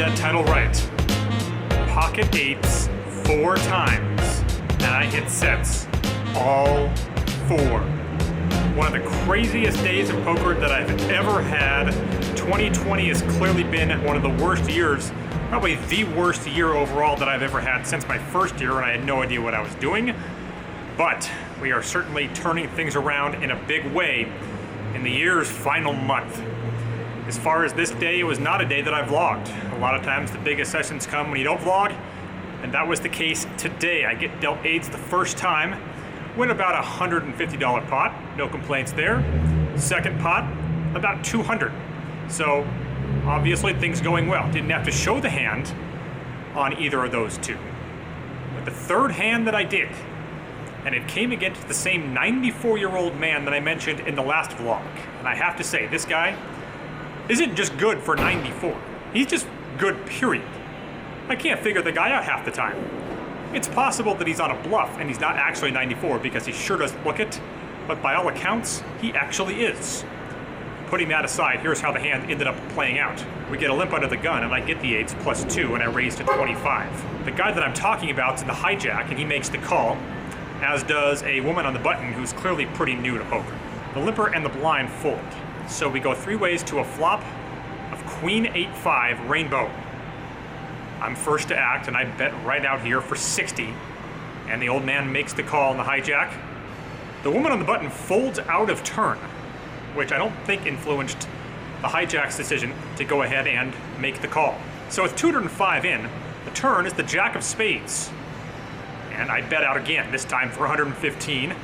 that title right. Pocket eights 4 times, and I hit sets all 4. One of the craziest days of poker that I've ever had. 2020 has clearly been one of the worst years, probably the worst year overall that I've ever had since my first year, and I had no idea what I was doing. But we are certainly turning things around in a big way in the year's final month. As far as this day, it was not a day that I vlogged. A lot of times the biggest sessions come when you don't vlog, and that was the case today. I get dealt eights the first time, win about a $150 pot, no complaints there. Second pot, about 200. So obviously things going well. Didn't have to show the hand on either of those two. But the third hand that I did, and it came against the same 94-year-old man that I mentioned in the last vlog. And I have to say, this guy isn't just good for 94. He's just good, period. I can't figure the guy out half the time. It's possible that he's on a bluff and he's not actually 94 because he sure doesn't look it, but by all accounts, he actually is. Putting that aside, here's how the hand ended up playing out. We get a limp under the gun and I get the eights plus 2 and I raise to 25. The guy that I'm talking about is in the hijack and he makes the call, as does a woman on the button who's clearly pretty new to poker. The limper and the blind fold. So we go 3 ways to a flop of queen 8-5 rainbow. I'm first to act and I bet right out here for 60. And the old man makes the call on the hijack. The woman on the button folds out of turn, which I don't think influenced the hijack's decision to go ahead and make the call. So with 205 in, the turn is the jack of spades. And I bet out again, this time for 115,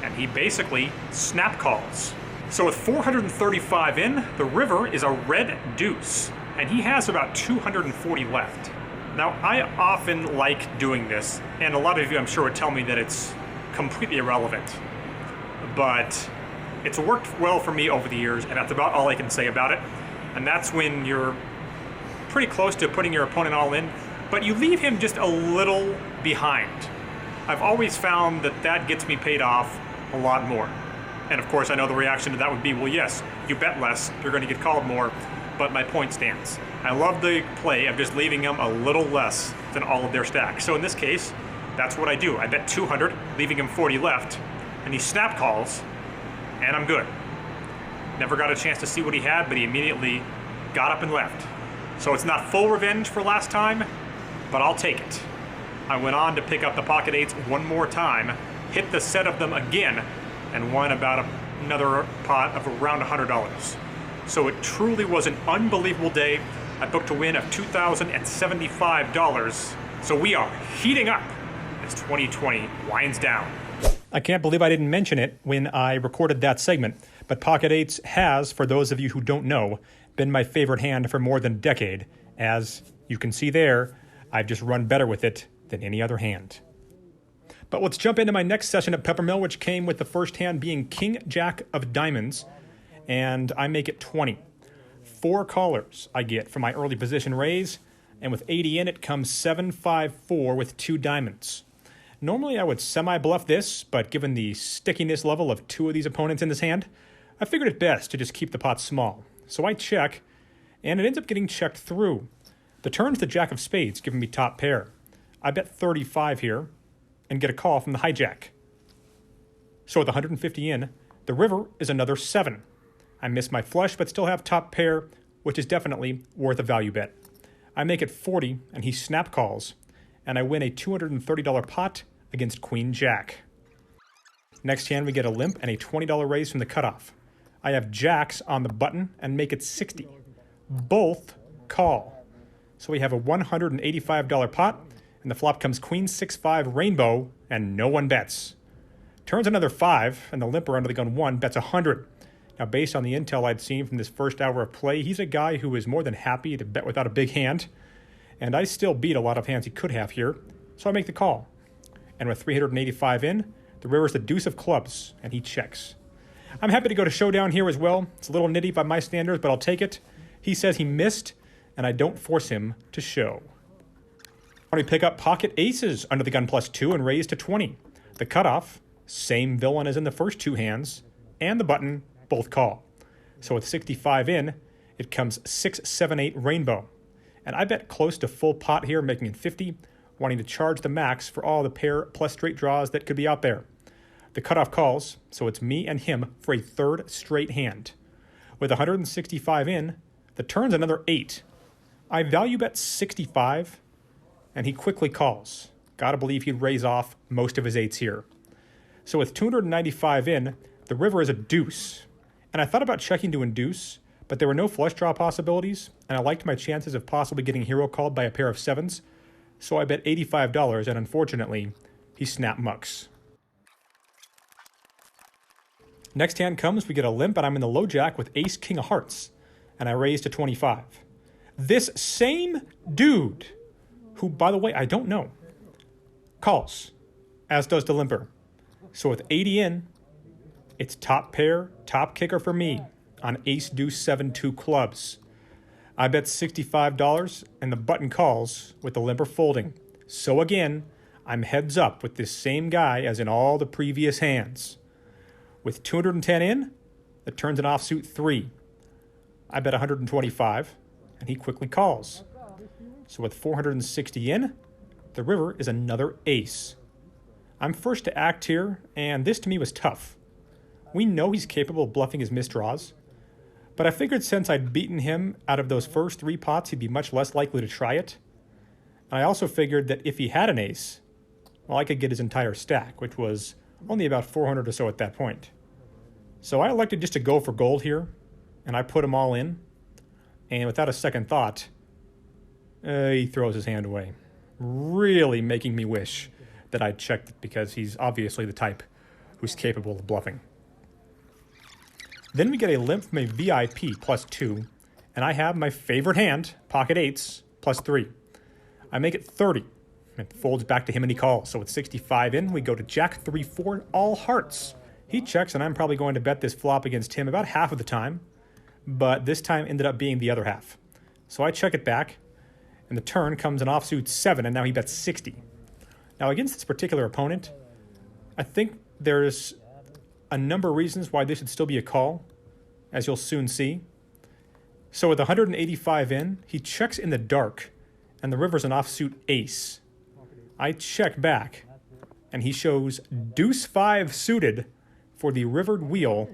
and he basically snap calls. So with 435 in, the river is a red deuce, and he has about 240 left. Now, I often like doing this, and a lot of you I'm sure would tell me that it's completely irrelevant, but it's worked well for me over the years, and that's about all I can say about it. And that's when you're pretty close to putting your opponent all in, but you leave him just a little behind. I've always found that that gets me paid off a lot more. And of course, I know the reaction to that would be, well, yes, you bet less, you're going to get called more, but my point stands. I love the play of just leaving them a little less than all of their stacks. So in this case, that's what I do. I bet 200, leaving him 40 left, and he snap calls, and I'm good. Never got a chance to see what he had, but he immediately got up and left. So it's not full revenge for last time, but I'll take it. I went on to pick up the pocket eights one more time, hit the set of them again, and won about another pot of around $100. So it truly was an unbelievable day. I booked a win of $2,075. So we are heating up as 2020 winds down. I can't believe I didn't mention it when I recorded that segment, but pocket eights has, for those of you who don't know, been my favorite hand for more than a decade. As you can see there, I've just run better with it than any other hand. But let's jump into my next session at Peppermill, which came with the first hand being King Jack of Diamonds, and I make it 20. 4 callers I get for my early position raise, and with 80 in it comes 7-5-4 with 2 diamonds. Normally I would semi-bluff this, but given the stickiness level of 2 of these opponents in this hand, I figured it best to just keep the pot small. So I check, and it ends up getting checked through. The turn's the Jack of Spades, giving me top pair. I bet 35 here, and get a call from the hijack. So with 150 in, the river is another 7. I miss my flush, but still have top pair, which is definitely worth a value bet. I make it 40, and he snap calls, and I win a $230 pot against Queen Jack. Next hand, we get a limp and a $20 raise from the cutoff. I have jacks on the button and make it 60. Both call. So we have a $185 pot, and the flop comes Queen 6-5 rainbow, and no one bets. Turns another 5, and the limper under the gun 1 bets 100. Now, based on the intel I'd seen from this first hour of play, he's a guy who is more than happy to bet without a big hand, and I still beat a lot of hands he could have here, so I make the call. And with 385 in, the river's the deuce of clubs, and he checks. I'm happy to go to showdown here as well. It's a little nitty by my standards, but I'll take it. He says he missed, and I don't force him to show. We pick up pocket aces under the gun plus 2 and raise to 20. The cutoff, same villain as in the first 2 hands, and the button both call. So with 65 in, it comes 6-7-8 rainbow. And I bet close to full pot here, making it 50, wanting to charge the max for all the pair plus straight draws that could be out there. The cutoff calls, so it's me and him for a third straight hand. With 165 in, the turn's another 8. I value bet 65, and he quickly calls. Gotta believe he'd raise off most of his 8s here. So with 295 in, the river is a deuce. And I thought about checking to induce, but there were no flush draw possibilities, and I liked my chances of possibly getting hero called by a pair of 7s, so I bet $85, and unfortunately, he snap mucks. Next hand comes, we get a limp, and I'm in the low jack with ace king of hearts, and I raise to 25. This same dude, who, by the way, I don't know, calls, as does the limper. So with 80 in, it's top pair, top kicker for me on ace deuce 7 2 clubs. I bet $65, and the button calls with the limper folding. So again, I'm heads up with this same guy as in all the previous hands. With 210 in, the turn's an offsuit 3. I bet 125, and he quickly calls. So with 460 in, the river is another ace. I'm first to act here, and this to me was tough. We know he's capable of bluffing his misdraws, but I figured since I'd beaten him out of those first 3 pots, he'd be much less likely to try it. And I also figured that if he had an ace, well, I could get his entire stack, which was only about 400 or so at that point. So I elected just to go for gold here, and I put him all in, and without a second thought, he throws his hand away, really making me wish that I'd checked it because he's obviously the type who's capable of bluffing. Then we get a limp from a VIP plus 2, and I have my favorite hand, pocket 8s, plus 3. I make it 30. It folds back to him and he calls. So with 65 in, we go to Jack 3-4, all hearts. He checks, and I'm probably going to bet this flop against him about half of the time, but this time ended up being the other half. So I check it back, and the turn comes an offsuit 7, and now he bets 60. Now against this particular opponent, I think there's a number of reasons why this should still be a call, as you'll soon see. So with 185 in, he checks in the dark, and the river's an offsuit ace. I check back, and he shows deuce 5 suited for the rivered wheel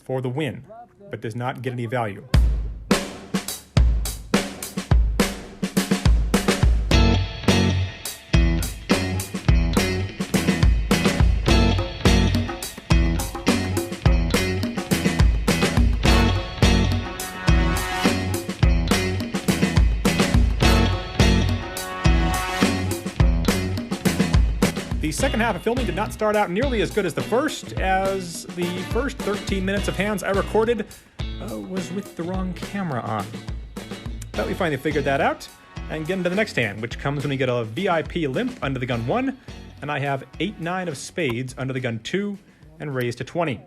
for the win, but does not get any value. The second half of filming did not start out nearly as good as the first, as the first 13 minutes of hands I recorded was with the wrong camera on. But we finally figured that out, and get into the next hand, which comes when we get a VIP limp under the gun 1, and I have 8-9 of spades under the gun 2, and raise to 20.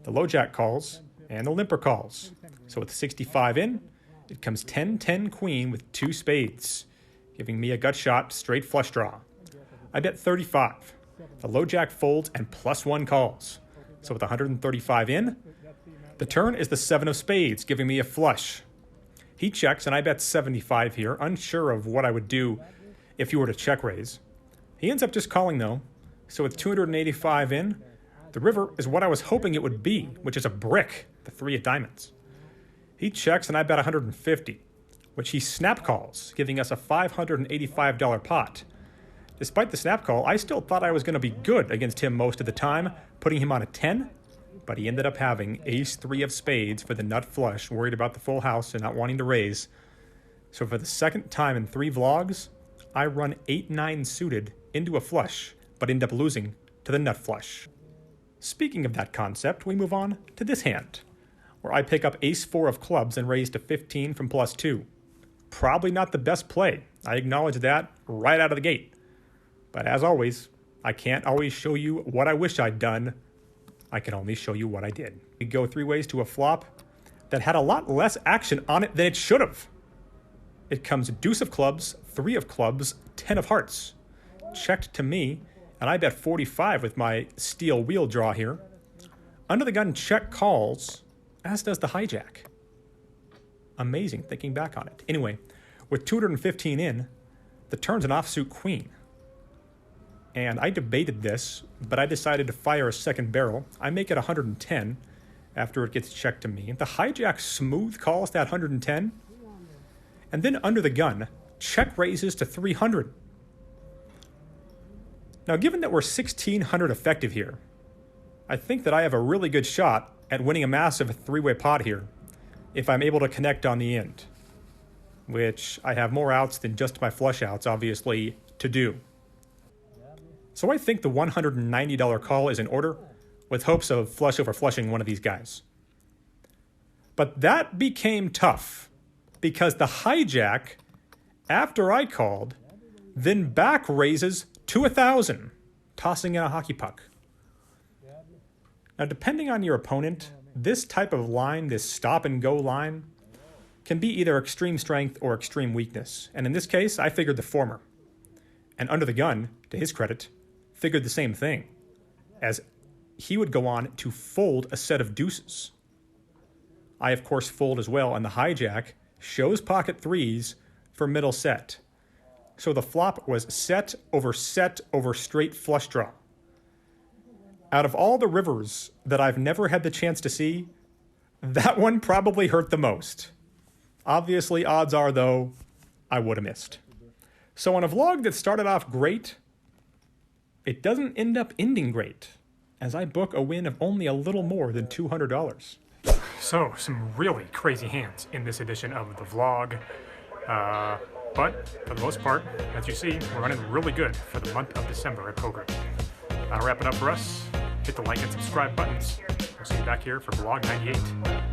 The low jack calls, and the limper calls. So with 65 in, it comes 10-10 queen with 2 spades, giving me a gut shot straight flush draw. I bet 35. The low jack folds and plus 1 calls. So with 135 in, the turn is the 7 of spades, giving me a flush. He checks, and I bet 75 here, unsure of what I would do if he were to check raise. He ends up just calling though. So with 285 in, the river is what I was hoping it would be, which is a brick, the 3 of diamonds. He checks, and I bet 150, which he snap calls, giving us a $585 pot. Despite the snap call, I still thought I was going to be good against him most of the time, putting him on a 10, but he ended up having ace 3 of spades for the nut flush, worried about the full house and not wanting to raise. So for the second time in 3 vlogs, I run 8-9 suited into a flush, but end up losing to the nut flush. Speaking of that concept, we move on to this hand, where I pick up ace 4 of clubs and raise to 15 from plus 2. Probably not the best play. I acknowledge that right out of the gate. But as always, I can't always show you what I wish I'd done. I can only show you what I did. We go 3 ways to a flop that had a lot less action on it than it should have. It comes deuce of clubs, 3 of clubs, 10 of hearts. Checked to me, and I bet 45 with my steel wheel draw here. Under the gun check calls, as does the hijack. Amazing thinking back on it. Anyway, with 215 in, the turn's an offsuit queen. And I debated this, but I decided to fire a second barrel. I make it 110 after it gets checked to me. The hijack smooth calls that 110, and then under the gun, check raises to 300. Now, given that we're 1,600 effective here, I think that I have a really good shot at winning a massive three-way pot here if I'm able to connect on the end, which I have more outs than just my flush outs, obviously, to do. So I think the $190 call is in order, with hopes of flush over flushing one of these guys. But that became tough, because the hijack, after I called, then back raises to 1,000, tossing in a hockey puck. Now, depending on your opponent, this type of line, this stop and go line, can be either extreme strength or extreme weakness. And in this case, I figured the former. And under the gun, to his credit, figured the same thing, as he would go on to fold a set of deuces. I, of course, fold as well, and the hijack shows pocket threes for middle set. So the flop was set over straight flush draw. Out of all the rivers that I've never had the chance to see, that one probably hurt the most. Obviously, odds are, though, I would have missed. So on a vlog that started off great, it doesn't end up ending great, as I book a win of only a little more than $200. So, some really crazy hands in this edition of the vlog. But, for the most part, as you see, we're running really good for the month of December at poker. That'll wrap it up for us. Hit the like and subscribe buttons. We'll see you back here for vlog 98.